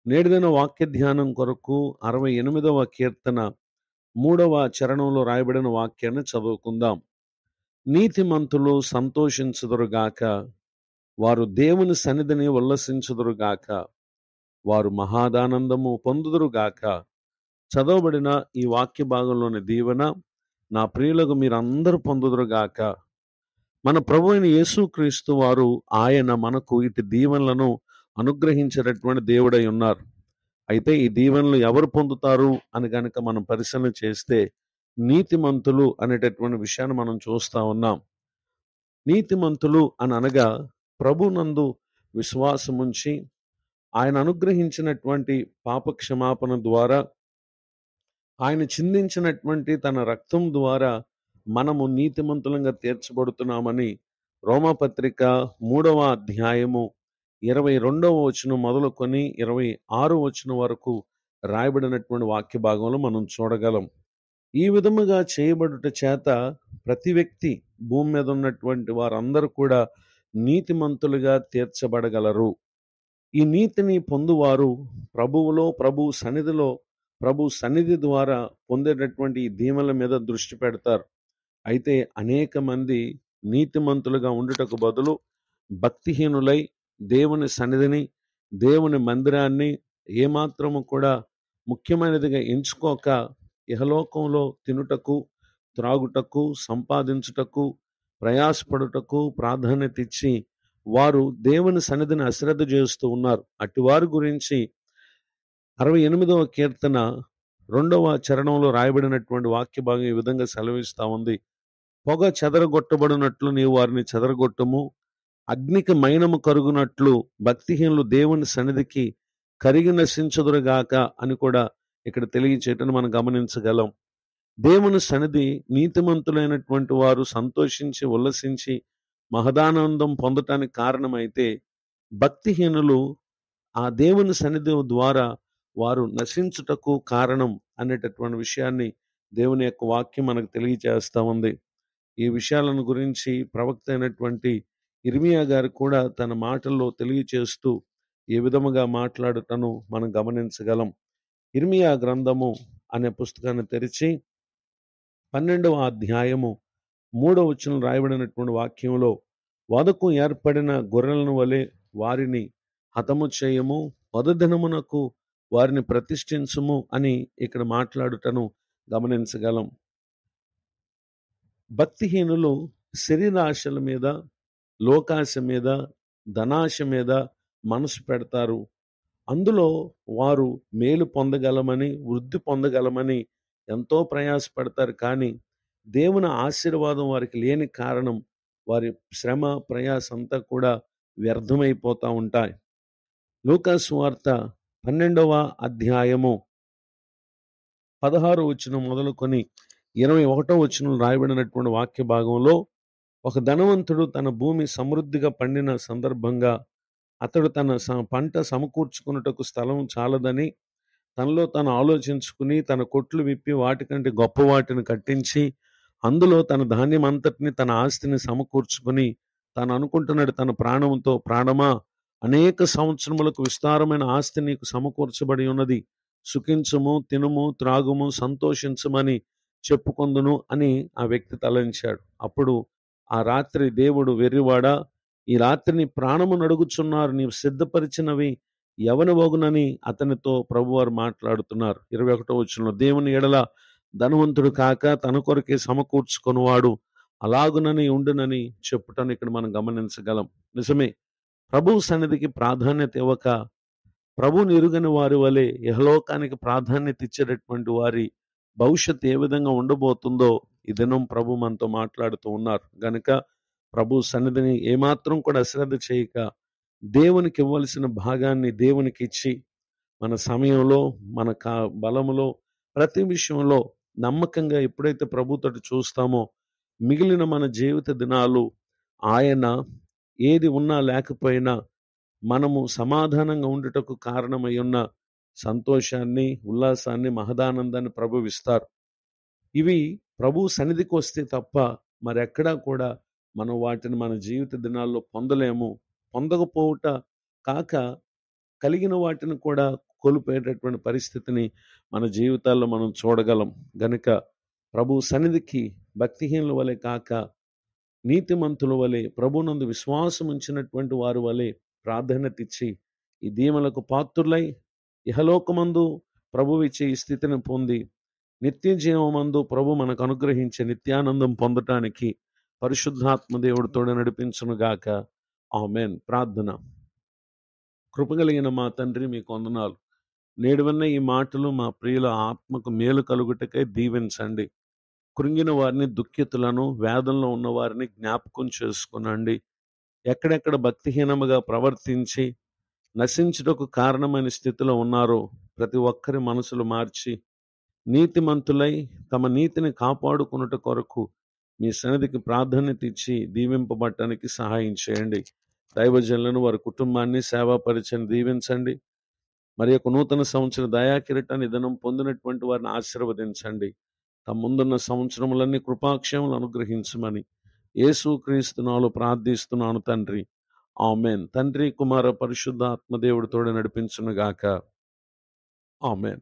నేటిదిన వాక్య ధ్యానం కొరకు 68వ కీర్తన 3వ చరణంలో రాయబడిన వాక్యాన్ని చదువుకుందాం. నీతిమంతులు సంతోషించుదురుగాక, వారు దేవుని సన్నిధిని ఉల్లసించుదురుగాక, వారు మహాదానందము పొందుదురుగాక. చదవబడిన ఈ వాక్య భాగంలోని దీవెన నా ప్రియులకు మీరందరూ పొందుదురుగాక. మన ప్రభు అయిన యేసుక్రీస్తు వారు ఆయన మనకు ఇటు దీవెనలను అనుగ్రహించేటటువంటి దేవుడై ఉన్నారు. అయితే ఈ దీవెనలు ఎవరు పొందుతారు అని కనుక మనం పరిశీలన చేస్తే నీతిమంతులు అనేటటువంటి విషయాన్ని మనం చూస్తా ఉన్నాం. నీతిమంతులు అని అనగా ప్రభునందు విశ్వాసముంచి ఆయన అనుగ్రహించినటువంటి పాప క్షమాపణ ద్వారా, ఆయన చిందించినటువంటి తన రక్తం ద్వారా మనము నీతిమంతులంగా తీర్చబడుతున్నామని రోమాపత్రిక 3వ అధ్యాయము 22వ వచనం మొదలుకొని 26వ వచనం వరకు రాయబడినటువంటి వాక్య భాగంలో మనం చూడగలం. ఈ విధముగా చేయబడుట చేత ప్రతి వ్యక్తి భూమి మీద ఉన్నటువంటి వారందరూ కూడా నీతిమంతులుగా తీర్చబడగలరు. ఈ నీతిని పొందువారు ప్రభువులో, ప్రభు సన్నిధి ద్వారా పొందేటటువంటి ఈ దీవెనల మీద దృష్టి పెడతారు. అయితే అనేక మంది నీతిమంతులుగా ఉండుటకు బదులు భక్తిహీనులై దేవుని సన్నిధిని, దేవుని మందిరాన్ని ఏమాత్రము కూడా ముఖ్యమైనదిగా ఎంచుకోక ఇహలోకంలో తినుటకు, త్రాగుటకు, సంపాదించుటకు, ప్రయాసపడుటకు ప్రాధాన్యత ఇచ్చి వారు దేవుని సన్నిధిని అశ్రద్ధ చేస్తూ ఉన్నారు. అటువారి గురించి 68వ కీర్తన 2వ చరణంలో రాయబడినటువంటి వాక్య భాగం ఈ విధంగా సెలవిస్తా ఉంది. పొగ చెదరగొట్టబడినట్లు నీవు వారిని చెదరగొట్టుము, అగ్నికి మైనము కరుగునట్లు భక్తిహీనులు దేవుని సన్నిధికి కరిగి నశించుదురుగాక అని కూడా ఇక్కడ తెలియచేయటం మనం గమనించగలం. దేవుని సన్నిధి నీతిమంతులైనటువంటి వారు సంతోషించి ఉల్లసించి మహదానందం పొందటానికి కారణమైతే, భక్తిహీనులు ఆ దేవుని సన్నిధి ద్వారా వారు నశించుటకు కారణం అనేటటువంటి విషయాన్ని దేవుని యొక్క వాక్యం మనకు తెలియజేస్తా ఉంది. ఈ విషయాలను గురించి ప్రవక్త అయినటువంటి ఇర్మియా గారు కూడా తన మాటల్లో తెలియచేస్తూ ఏ విధముగా మాట్లాడుటను మనం గమనించగలం. ఇర్మియా గ్రంథము అనే పుస్తకాన్ని తెరిచి 12వ అధ్యాయము 3వ వచనం రాయబడినటువంటి వాక్యంలో, వధకు ఏర్పడిన గొర్రెలను వలె వారిని హతము చేయము, వధదినమునకు వారిని ప్రతిష్ఠించుము అని ఇక్కడ మాట్లాడుటను గమనించగలం. భక్తిహీనులు శరీరాశల మీద, లోకాశ మీద, ధనాశ మీద మనసు పెడతారు. అందులో వారు మేలు పొందగలమని, వృద్ధి పొందగలమని ఎంతో ప్రయాసపడతారు. కానీ దేవుని ఆశీర్వాదం వారికి లేని కారణం వారి శ్రమ, ప్రయాస అంతా కూడా వ్యర్థమైపోతూ ఉంటాయి. లూకా సువార్త 12వ అధ్యాయము 16వ వచనం మొదలుకొని 21వ వచనం రాయబడినటువంటి వాక్య భాగంలో, ఒక ధనవంతుడు తన భూమి సమృద్ధిగా పండిన సందర్భంగా అతడు తన పంట సమకూర్చుకున్నటకు స్థలం చాలదని తనలో తను ఆలోచించుకుని తన కొట్లు విప్పి వాటికంటే గొప్ప వాటిని కట్టించి అందులో తన ధాన్యం అంతటిని, తన ఆస్తిని సమకూర్చుకుని తాను అనుకుంటున్నాడు తన ప్రాణంతో, ప్రాణమా, అనేక సంవత్సరములకు విస్తారమైన ఆస్తి నీకు సమకూర్చబడి ఉన్నది, సుఖించుము, తినుము, త్రాగుము, సంతోషించమని చెప్పుకొందును అని ఆ వ్యక్తి తలంచాడు. అప్పుడు ఆ రాత్రి దేవుడు, వెర్రివాడా, ఈ రాత్రి నీ ప్రాణము నడుగుచున్నారు, నీవు సిద్ధపరిచినవి ఎవనవగునని అతనితో ప్రభువారు మాట్లాడుతున్నారు. 21వ వచనంలో, దేవుని ఎడల ధనవంతుడు కాక తన కొరకే సమకూర్చుకొనివాడు అలాగునని ఉండునని చెప్పుటను ఇక్కడ మనం గమనించగలం. నిజమే, ప్రభు సన్నిధికి ప్రాధాన్యత ఇవ్వక ప్రభుని ఎరుగని వారి వలె ఇహలోకానికి ప్రాధాన్యత ఇచ్చేటటువంటి వారి భవిష్యత్తు ఏ విధంగా ఉండబోతుందో ఈ దినం ప్రభు మనతో మాట్లాడుతూ ఉన్నారు. గనుక ప్రభు సన్నిధిని ఏమాత్రం కూడా అశ్రద్ధ చేయక దేవునికి ఇవ్వాల్సిన భాగాన్ని దేవునికి ఇచ్చి, మన సమయంలో, మన బలములో, ప్రతి విషయంలో నమ్మకంగా ఎప్పుడైతే ప్రభుతోటి చూస్తామో మిగిలిన మన జీవిత దినాలు ఆయన ఏది ఉన్నా లేకపోయినా మనము సమాధానంగా ఉండుటకు కారణమై ఉన్న సంతోషాన్ని, ఉల్లాసాన్ని, మహదానందాన్ని ప్రభు ఇస్తారు. ఇవి ప్రభు సన్నిధికి వస్తే తప్ప మరెక్కడా కూడా మనం వాటిని మన జీవిత దినాల్లో పొందలేము. పొందకపోవుట కాక కలిగిన వాటిని కూడా కోల్పోయేటటువంటి పరిస్థితిని మన జీవితాల్లో మనం చూడగలం. గనుక ప్రభు సన్నిధికి భక్తిహీనుల వలె కాక నీతిమంతుల వలె, ప్రభునందు విశ్వాసం ఉంచినటువంటి వారి వలె ప్రాధాన్యత ఇచ్చి ఈ దీవెనలకు పాత్రులై ఇహలోకమందు ప్రభువు ఇచ్చే ఈ స్థితిని పొంది నిత్య జీవమందు ప్రభు మనకు అనుగ్రహించే నిత్యానందం పొందటానికి పరిశుద్ధాత్మ దేవుడు తోడు నడిపించునుగాక. ఆమేన్. ప్రార్థన. కృపగలిగిన మా తండ్రి, మీకు వందనాలు. నేడు విన్న ఈ మాటలు మా ప్రియుల ఆత్మకు మేలు కలుగుటకై దీవించండి. కృంగిన వారిని, దుఃఖితులను, వేదనలో ఉన్న వారిని జ్ఞాపకం చేసుకునండి. ఎక్కడెక్కడ భక్తిహీనముగా ప్రవర్తించి నశించుటకు కారణమైన స్థితిలో ఉన్నారో ప్రతి ఒక్కరి మనసులు మార్చి నీతిమంతులై తమ నీతిని కాపాడుకున్నట కొరకు మీ సన్నిధికి ప్రాధాన్యత ఇచ్చి దీవింపబడటానికి సహాయం చేయండి. దైవజనులను, వారి కుటుంబాన్ని, సేవా పరిచయం దీవించండి. మరి యొక్క నూతన సంవత్సర దయాకిరీటాన్ని దినం పొందినటువంటి వారిని ఆశీర్వదించండి. తమ ముందున్న సంవత్సరములన్నీ కృపాక్షేమలు అనుగ్రహించమని యేసుక్రీస్తు నామములో ప్రార్థిస్తున్నాను తండ్రి. ఆమేన్. తండ్రి, కుమార, పరిశుద్ధ ఆత్మదేవుడి తోడు నడిపించునుగాక. ఆమేన్.